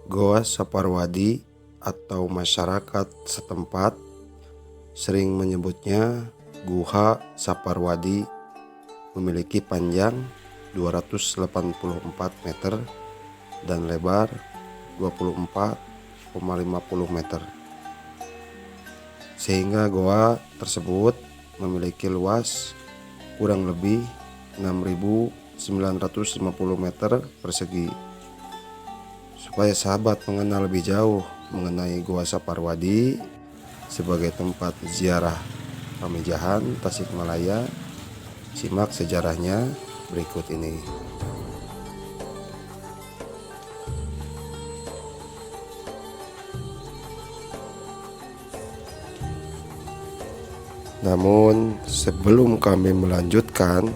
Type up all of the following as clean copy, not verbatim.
Goa Saparwadi atau masyarakat setempat sering menyebutnya Guha Saparwadi, memiliki panjang 284 meter dan lebar 24,50 meter. Sehingga goa tersebut memiliki luas kurang lebih 6.950 meter persegi. Supaya sahabat mengenal lebih jauh mengenai Goa Saparwadi sebagai tempat ziarah Pamijahan, Tasikmalaya, simak sejarahnya berikut ini. Namun sebelum kami melanjutkan,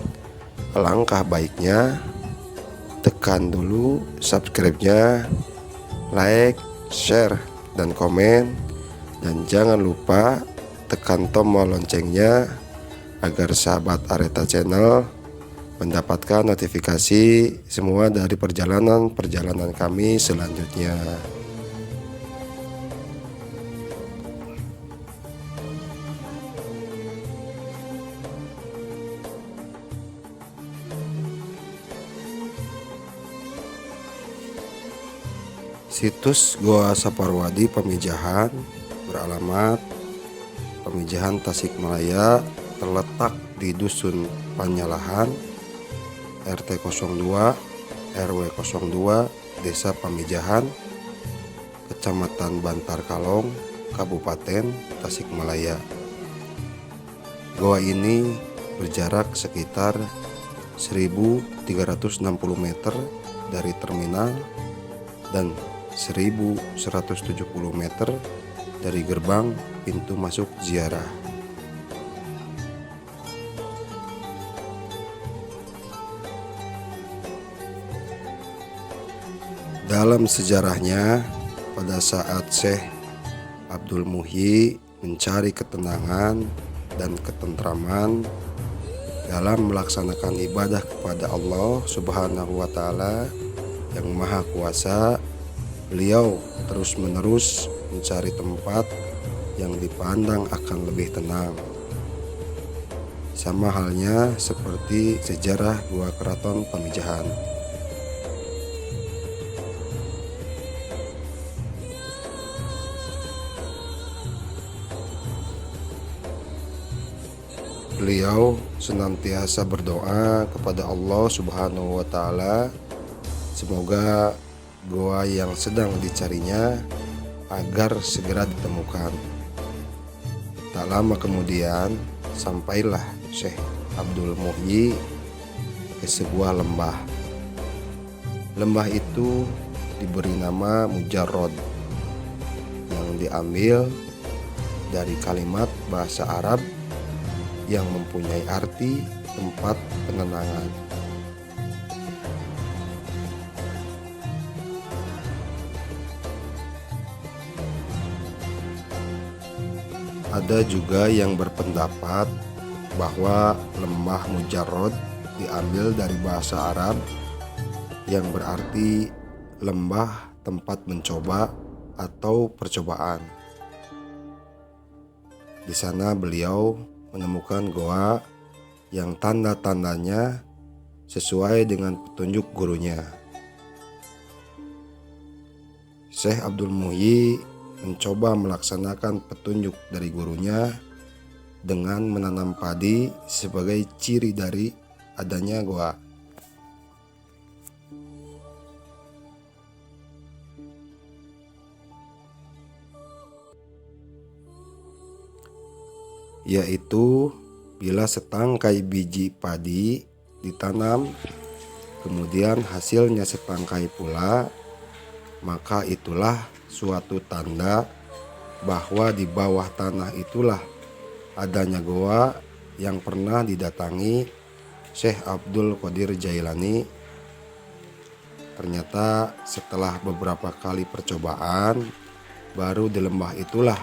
alangkah baiknya tekan dulu subscribe-nya, like, share, dan komen, dan jangan lupa tekan tombol loncengnya agar sahabat Areta Channel mendapatkan notifikasi semua dari perjalanan kami selanjutnya. Situs Goa Saparwadi Pamijahan beralamat Pamijahan, Tasikmalaya, terletak di Dusun Panyalahan, RT 02, RW 02, Desa Pamijahan, Kecamatan Bantar Kalong, Kabupaten Tasikmalaya. Goa ini berjarak sekitar 1.360 meter dari terminal dan 1.170 meter dari gerbang pintu masuk ziarah. Dalam sejarahnya, pada saat Syekh Abdul Muhyi mencari ketenangan dan ketentraman dalam melaksanakan ibadah kepada Allah Subhanahu wa Ta'ala yang Maha Kuasa, beliau terus-menerus mencari tempat yang dipandang akan lebih tenang. Sama halnya seperti sejarah Gua Keraton Pamijahan. Beliau senantiasa berdoa kepada Allah Subhanahu wa Ta'ala, semoga goa yang sedang dicarinya agar segera ditemukan. Tak lama kemudian sampailah Syekh Abdul Muhyi ke sebuah lembah. Lembah itu diberi nama Mujarrod yang diambil dari kalimat bahasa Arab yang mempunyai arti tempat penenangan. Ada juga yang berpendapat bahwa lembah Mujarrod diambil dari bahasa Arab yang berarti lembah tempat mencoba atau percobaan. Di sana beliau menemukan goa yang tanda-tandanya sesuai dengan petunjuk gurunya. Syekh Abdul Muhyi mencoba melaksanakan petunjuk dari gurunya dengan menanam padi sebagai ciri dari adanya goa. Yaitu bila setangkai biji padi ditanam, kemudian hasilnya setangkai pula, maka itulah suatu tanda bahwa di bawah tanah itulah adanya goa yang pernah didatangi Syekh Abdul Qadir Jailani. Ternyata setelah beberapa kali percobaan, baru di lembah itulah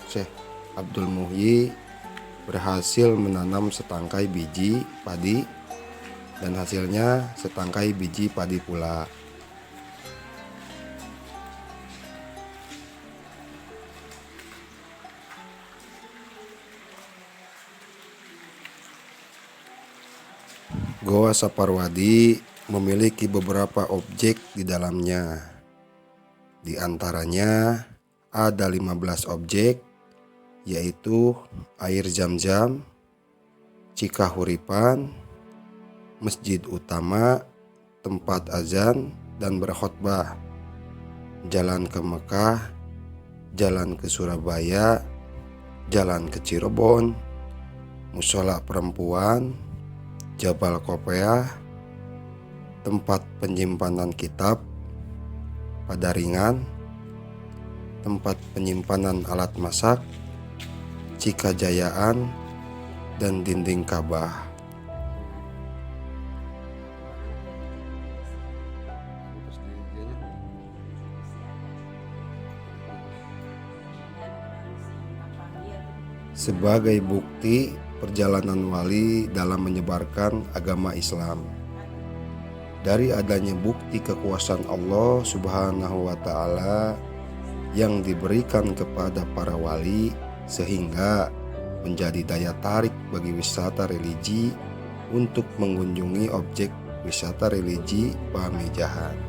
Syekh Abdul Muhyi berhasil menanam setangkai biji padi dan hasilnya setangkai biji padi pula. Goa Saparwadi memiliki beberapa objek di dalamnya. Di antaranya ada 15 objek, yaitu air Zam-Zam, Cikahuripan, masjid utama, tempat azan dan berkhotbah, jalan ke Mekah, jalan ke Surabaya, jalan ke Cirebon, musola perempuan, Jabal Kopeah, tempat penyimpanan kitab, Padaringan, tempat penyimpanan alat masak, Cikajayaan, dan dinding Ka'bah. Sebagai bukti perjalanan wali dalam menyebarkan agama Islam. Dari adanya bukti kekuasaan Allah Subhanahu wa Ta'ala yang diberikan kepada para wali, sehingga menjadi daya tarik bagi wisata religi untuk mengunjungi objek wisata religi Pamijahan.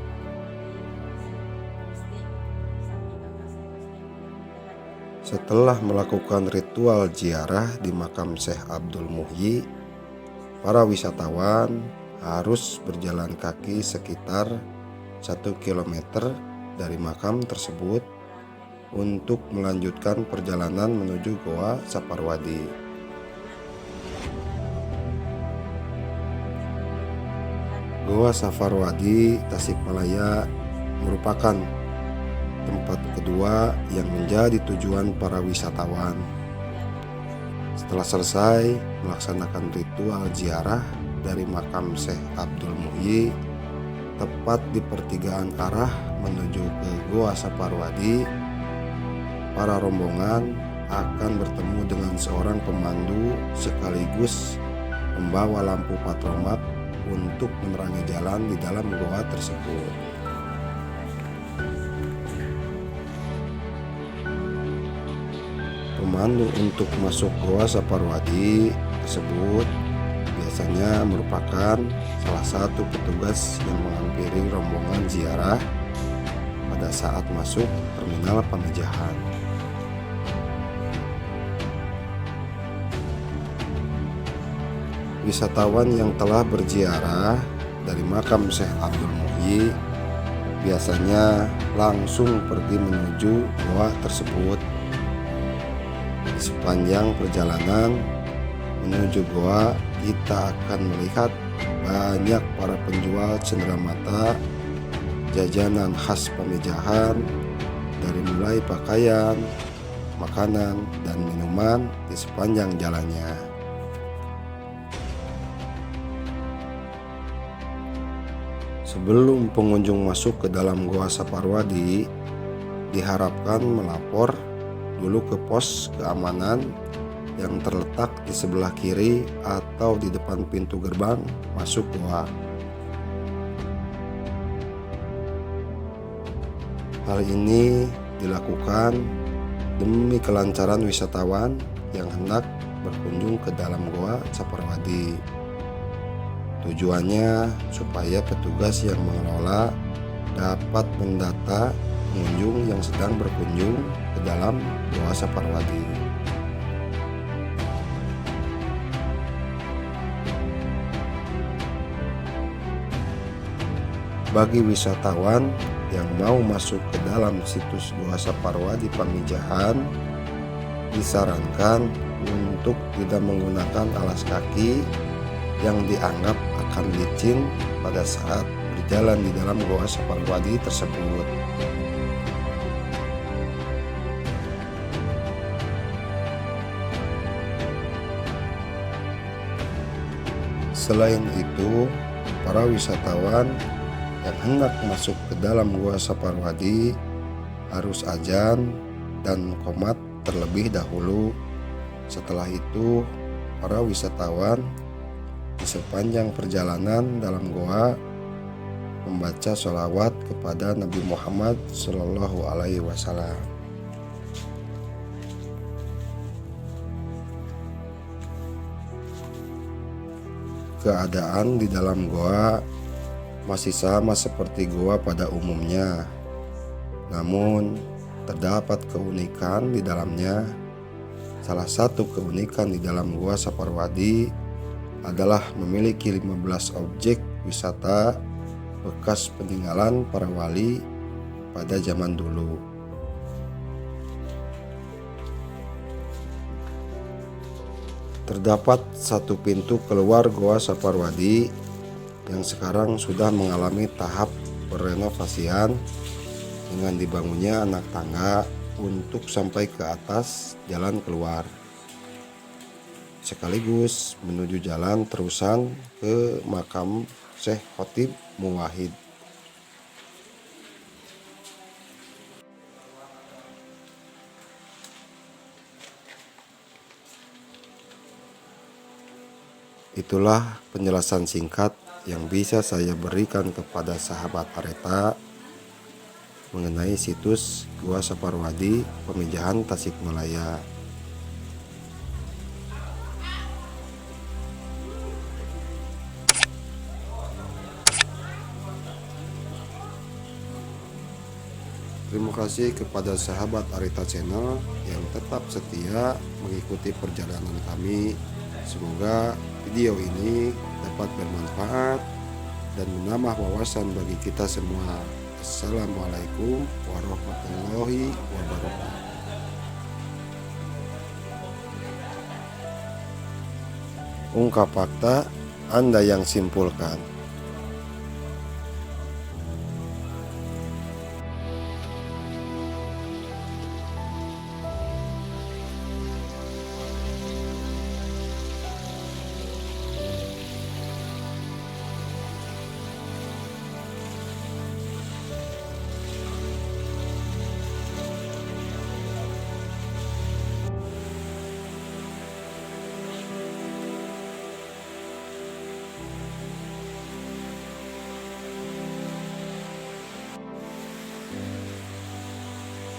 Setelah melakukan ritual ziarah di makam Syekh Abdul Muhyi, para wisatawan harus berjalan kaki sekitar 1 km dari makam tersebut untuk melanjutkan perjalanan menuju Goa Saparwadi. Goa Saparwadi Tasikmalaya merupakan tempat kedua yang menjadi tujuan para wisatawan. Setelah selesai melaksanakan ritual ziarah dari makam Syekh Abdul Muhyi, tepat di pertigaan arah menuju ke Goa Saparwadi, para rombongan akan bertemu dengan seorang pemandu sekaligus membawa lampu patromak untuk menerangi jalan di dalam goa tersebut. Pemandu untuk masuk Goa Saparwadi tersebut biasanya merupakan salah satu petugas yang menghampiri rombongan ziarah pada saat masuk terminal Pamijahan. Wisatawan yang telah berziarah dari makam Syekh Abdul Muhyi biasanya langsung pergi menuju goa tersebut. Sepanjang perjalanan menuju goa, kita akan melihat banyak para penjual cenderamata, jajanan khas Pamijahan, dari mulai pakaian, makanan, dan minuman di sepanjang jalannya. Sebelum pengunjung masuk ke dalam Goa Saparwadi, diharapkan melapor dulu ke pos keamanan yang terletak di sebelah kiri atau di depan pintu gerbang masuk goa. Hal ini dilakukan demi kelancaran wisatawan yang hendak berkunjung ke dalam Goa Saparwadi. Tujuannya supaya petugas yang mengelola dapat mendata pengunjung yang sedang berkunjung ke dalam Goa Saparwadi. Bagi wisatawan yang mau masuk ke dalam situs Goa Saparwadi Pamijahan, disarankan untuk tidak menggunakan alas kaki yang dianggap akan licin pada saat berjalan di dalam Goa Saparwadi tersebut. Selain itu, para wisatawan yang hendak masuk ke dalam Goa Saparwadi harus azan dan qomat terlebih dahulu. Setelah itu, para wisatawan di sepanjang perjalanan dalam goa membaca sholawat kepada Nabi Muhammad SAW. keadaan di dalam goa masih sama seperti goa pada umumnya. Namun, terdapat keunikan di dalamnya. Salah satu keunikan di dalam Goa Saparwadi adalah memiliki 15 objek wisata bekas peninggalan para wali pada zaman dulu. Terdapat satu pintu keluar Goa Saparwadi yang sekarang sudah mengalami tahap perenovasian dengan dibangunnya anak tangga untuk sampai ke atas jalan keluar, sekaligus menuju jalan terusan ke makam Syekh Khotib Muwahhid. Itulah penjelasan singkat yang bisa saya berikan kepada sahabat Areta mengenai situs Goa Saparwadi Pamijahan Tasikmalaya. Terima kasih kepada sahabat Areta Channel yang tetap setia mengikuti perjalanan kami. Semoga video ini dapat bermanfaat dan menambah wawasan bagi kita semua. Assalamualaikum warahmatullahi wabarakatuh. Ungkap fakta, Anda yang simpulkan.